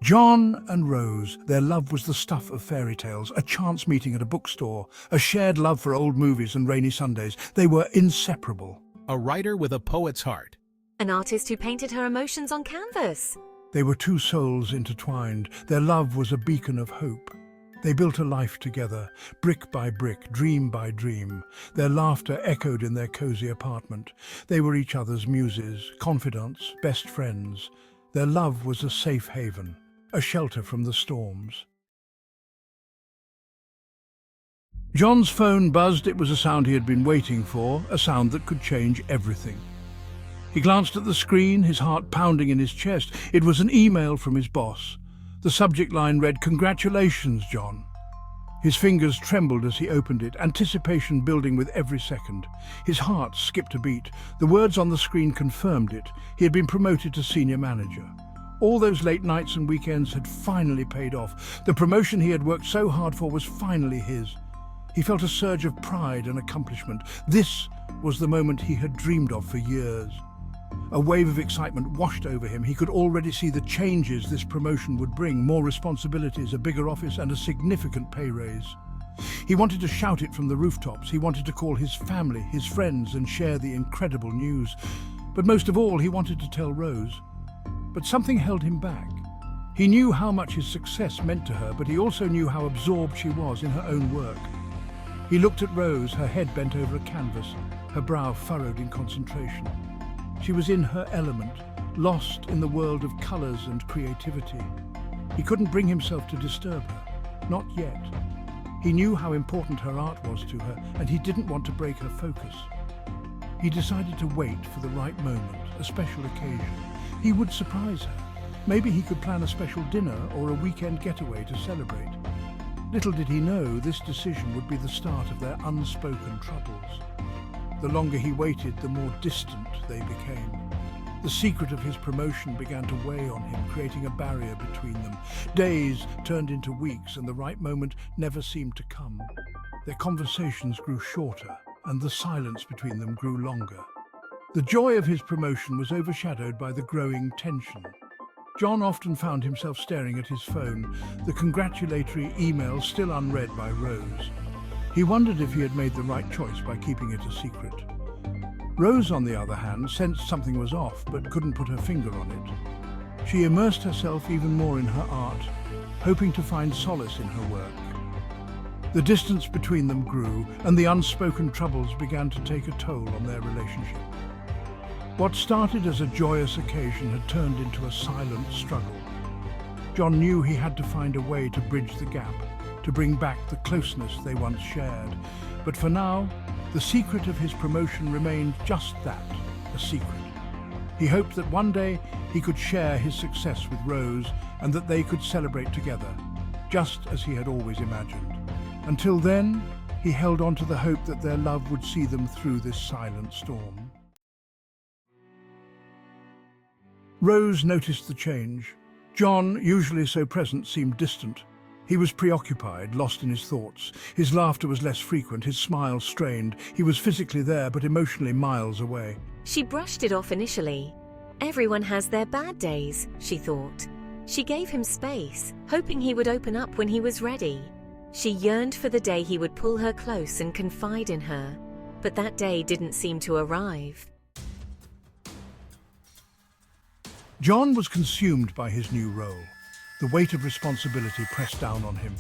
John and Rose, their love was the stuff of fairy tales, a chance meeting at a bookstore, a shared love for old movies and rainy Sundays. They were inseparable. A writer with a poet's heart. An artist who painted her emotions on canvas. They were two souls intertwined. Their love was a beacon of hope. They built a life together, brick by brick, dream by dream. Their laughter echoed in their cozy apartment. They were each other's muses, confidants, best friends. Their love was a safe haven, a shelter from the storms. John's phone buzzed. It was a sound he had been waiting for, a sound that could change everything. He glanced at the screen, his heart pounding in his chest. It was an email from his boss. The subject line read, "Congratulations, John." His fingers trembled as he opened it, anticipation building with every second. His heart skipped a beat. The words on the screen confirmed it. He had been promoted to senior manager. All those late nights and weekends had finally paid off. The promotion he had worked so hard for was finally his. He felt a surge of pride and accomplishment. This was the moment he had dreamed of for years. A wave of excitement washed over him. He could already see the changes this promotion would bring: more responsibilities, a bigger office, and a significant pay raise. He wanted to shout it from the rooftops. He wanted to call his family, his friends, and share the incredible news. But most of all, he wanted to tell Rose. But something held him back. He knew how much his success meant to her, but he also knew how absorbed she was in her own work. He looked at Rose, her head bent over a canvas, her brow furrowed in concentration. She was in her element, lost in the world of colours and creativity. He couldn't bring himself to disturb her, not yet. He knew how important her art was to her, and he didn't want to break her focus. He decided to wait for the right moment, a special occasion. He would surprise her. Maybe he could plan a special dinner or a weekend getaway to celebrate. Little did he know this decision would be the start of their unspoken troubles. The longer he waited, the more distant they became. The secret of his promotion began to weigh on him, creating a barrier between them. Days turned into weeks, and the right moment never seemed to come. Their conversations grew shorter, and the silence between them grew longer. The joy of his promotion was overshadowed by the growing tension. John often found himself staring at his phone, the congratulatory email still unread by Rose. He wondered if he had made the right choice by keeping it a secret. Rose, on the other hand, sensed something was off but couldn't put her finger on it. She immersed herself even more in her art, hoping to find solace in her work. The distance between them grew, and the unspoken troubles began to take a toll on their relationship. What started as a joyous occasion had turned into a silent struggle. John knew he had to find a way to bridge the gap, to bring back the closeness they once shared. But for now, the secret of his promotion remained just that, a secret. He hoped that one day he could share his success with Rose and that they could celebrate together, just as he had always imagined. Until then, he held on to the hope that their love would see them through this silent storm. Rose noticed the change. John, usually so present, seemed distant. He was preoccupied, lost in his thoughts. His laughter was less frequent, his smile strained. He was physically there, but emotionally miles away. She brushed it off initially. Everyone has their bad days, she thought. She gave him space, hoping he would open up when he was ready. She yearned for the day he would pull her close and confide in her. But that day didn't seem to arrive. John was consumed by his new role. The weight of responsibility pressed down on him.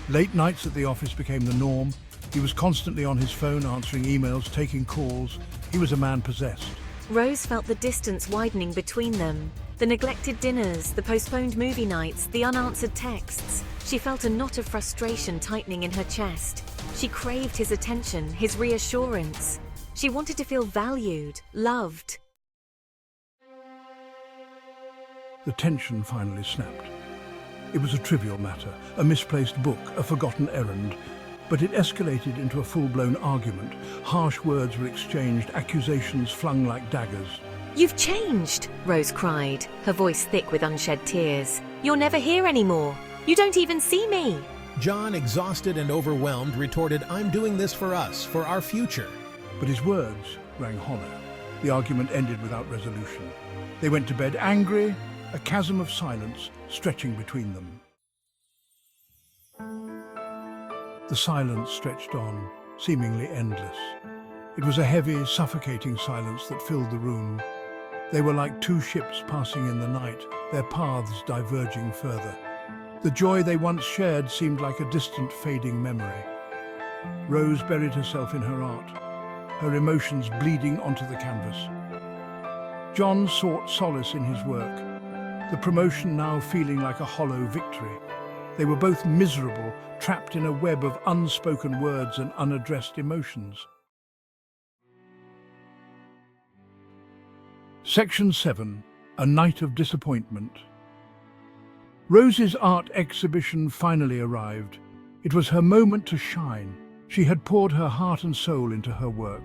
Late nights at the office became the norm. He was constantly on his phone, answering emails, taking calls. He was a man possessed. Rose felt the distance widening between them. The neglected dinners, the postponed movie nights, the unanswered texts. She felt a knot of frustration tightening in her chest. She craved his attention, his reassurance. She wanted to feel valued, loved. The tension finally snapped. It was a trivial matter, a misplaced book, a forgotten errand, but it escalated into a full-blown argument. Harsh words were exchanged, accusations flung like daggers. "You've changed," Rose cried, her voice thick with unshed tears. "You're never here anymore. You don't even see me." John, exhausted and overwhelmed, retorted, "I'm doing this for us, for our future." But his words rang hollow. The argument ended without resolution. They went to bed angry, a chasm of silence, stretching between them. The silence stretched on, seemingly endless. It was a heavy, suffocating silence that filled the room. They were like two ships passing in the night, their paths diverging further. The joy they once shared seemed like a distant, fading memory. Rose buried herself in her art, her emotions bleeding onto the canvas. John sought solace in his work, the promotion now feeling like a hollow victory. They were both miserable, trapped in a web of unspoken words and unaddressed emotions. Section 7. A Night of Disappointment. Rose's art exhibition finally arrived. It was her moment to shine. She had poured her heart and soul into her work.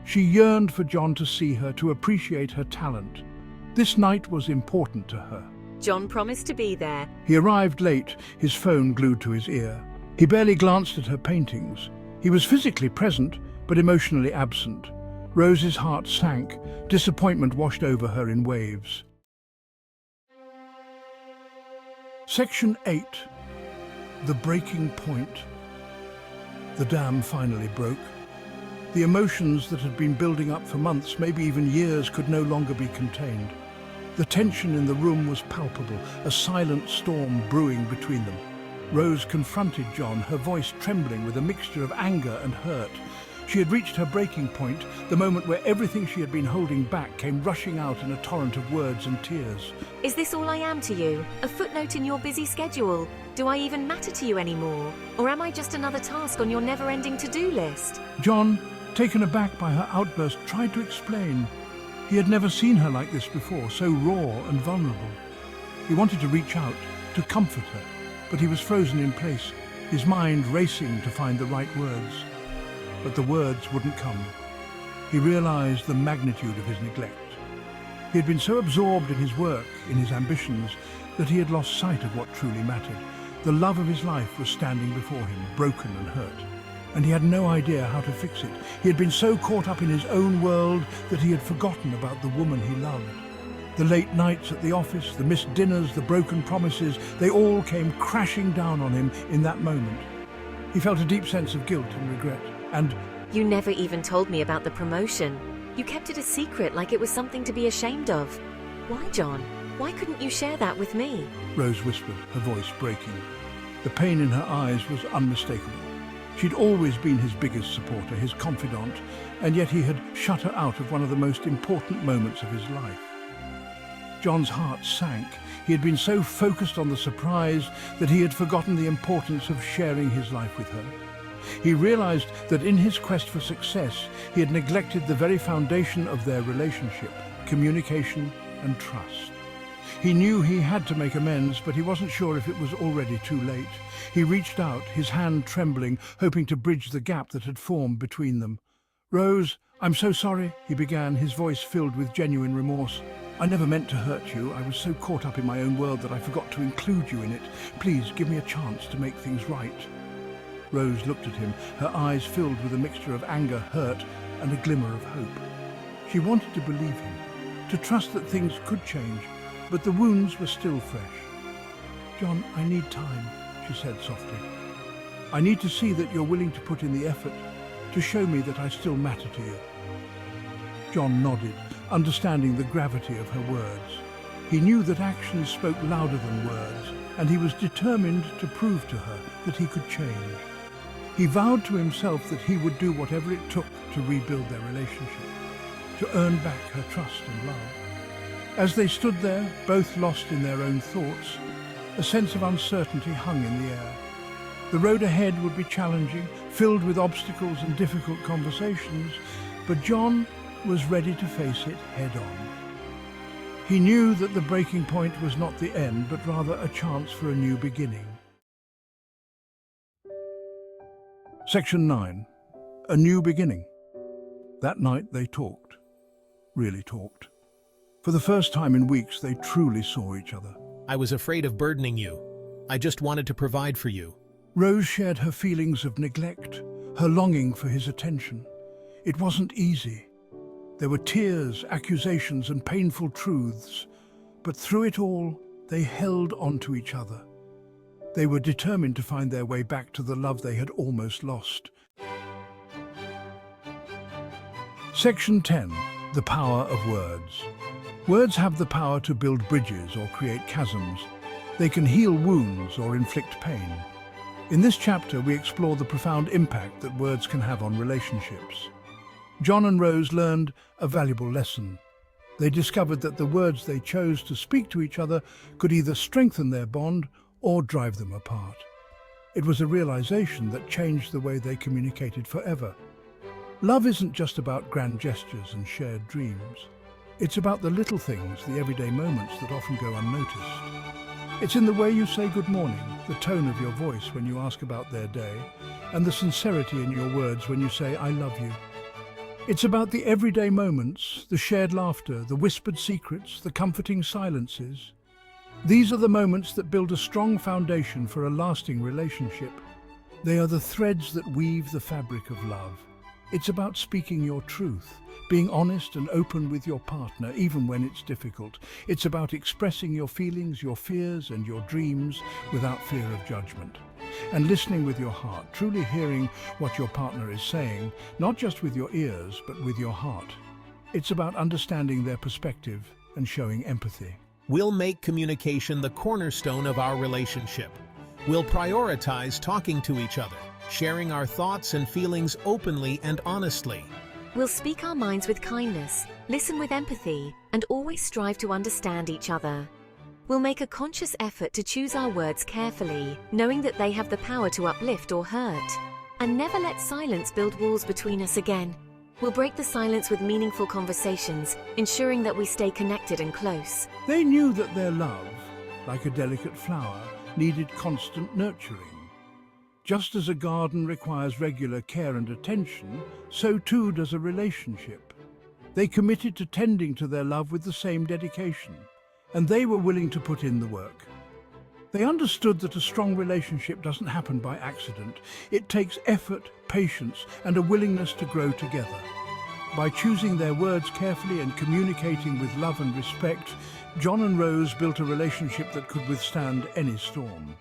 She yearned for John to see her, to appreciate her talent. This night was important to her. John promised to be there. He arrived late, his phone glued to his ear. He barely glanced at her paintings. He was physically present, but emotionally absent. Rose's heart sank. Disappointment washed over her in waves. Section 8. The Breaking Point. The dam finally broke. The emotions that had been building up for months, maybe even years, could no longer be contained. The tension in the room was palpable, a silent storm brewing between them. Rose confronted John, her voice trembling with a mixture of anger and hurt. She had reached her breaking point, the moment where everything she had been holding back came rushing out in a torrent of words and tears. Is this all I am to you? A footnote in your busy schedule? Do I even matter to you anymore? Or am I just another task on your never-ending to-do list? John, taken aback by her outburst, tried to explain. He had never seen her like this before, so raw and vulnerable. He wanted to reach out, to comfort her, but he was frozen in place, his mind racing to find the right words. But the words wouldn't come. He realized the magnitude of his neglect. He had been so absorbed in his work, in his ambitions, that he had lost sight of what truly mattered. The love of his life was standing before him, broken and hurt, and he had no idea how to fix it. He had been so caught up in his own world that he had forgotten about the woman he loved. The late nights at the office, the missed dinners, the broken promises, they all came crashing down on him in that moment. He felt a deep sense of guilt and regret, and You never even told me about the promotion. You kept it a secret like it was something to be ashamed of. Why, John? Why couldn't you share that with me? Rose whispered, her voice breaking. The pain in her eyes was unmistakable. She'd always been his biggest supporter, his confidant, and yet he had shut her out of one of the most important moments of his life. John's heart sank. He had been so focused on the surprise that he had forgotten the importance of sharing his life with her. He realized that in his quest for success, he had neglected the very foundation of their relationship, communication and trust. He knew he had to make amends, but he wasn't sure if it was already too late. He reached out, his hand trembling, hoping to bridge the gap that had formed between them. "Rose, I'm so sorry," he began, his voice filled with genuine remorse. "I never meant to hurt you. I was so caught up in my own world that I forgot to include you in it. Please give me a chance to make things right." Rose looked at him, her eyes filled with a mixture of anger, hurt, and a glimmer of hope. She wanted to believe him, to trust that things could change, but the wounds were still fresh. "John, I need time," she said softly. "I need to see that you're willing to put in the effort, to show me that I still matter to you." John nodded, understanding the gravity of her words. He knew that actions spoke louder than words, and he was determined to prove to her that he could change. He vowed to himself that he would do whatever it took to rebuild their relationship, to earn back her trust and love. As they stood there, both lost in their own thoughts, a sense of uncertainty hung in the air. The road ahead would be challenging, filled with obstacles and difficult conversations, but John was ready to face it head-on. He knew that the breaking point was not the end, but rather a chance for a new beginning. Section 9. A New Beginning. That night they talked. Really talked. For the first time in weeks, they truly saw each other. I was afraid of burdening you. I just wanted to provide for you. Rose shared her feelings of neglect, her longing for his attention. It wasn't easy. There were tears, accusations, and painful truths. But through it all, They held on to each other. They were determined to find their way back to the love they had almost lost. Section 10. The power of words. Words have the power to build bridges or create chasms. They can heal wounds or inflict pain. In this chapter, we explore the profound impact that words can have on relationships. John and Rose learned a valuable lesson. They discovered that the words they chose to speak to each other could either strengthen their bond or drive them apart. It was a realization that changed the way they communicated forever. Love isn't just about grand gestures and shared dreams. It's about the little things, the everyday moments that often go unnoticed. It's in the way you say good morning, the tone of your voice when you ask about their day, and the sincerity in your words when you say, I love you. It's about the everyday moments, the shared laughter, the whispered secrets, the comforting silences. These are the moments that build a strong foundation for a lasting relationship. They are the threads that weave the fabric of love. It's about speaking your truth, being honest and open with your partner, even when it's difficult. It's about expressing your feelings, your fears, and your dreams without fear of judgment. And listening with your heart, truly hearing what your partner is saying, not just with your ears, but with your heart. It's about understanding their perspective and showing empathy. We'll make communication the cornerstone of our relationship. We'll prioritize talking to each other, sharing our thoughts and feelings openly and honestly. We'll speak our minds with kindness, listen with empathy, and always strive to understand each other. We'll make a conscious effort to choose our words carefully, knowing that they have the power to uplift or hurt. And never let silence build walls between us again. We'll break the silence with meaningful conversations, ensuring that we stay connected and close. They knew that their love, like a delicate flower, needed constant nurturing. Just as a garden requires regular care and attention, so too does a relationship. They committed to tending to their love with the same dedication, and they were willing to put in the work. They understood that a strong relationship doesn't happen by accident. It takes effort, patience, and a willingness to grow together. By choosing their words carefully and communicating with love and respect, John and Rose built a relationship that could withstand any storm.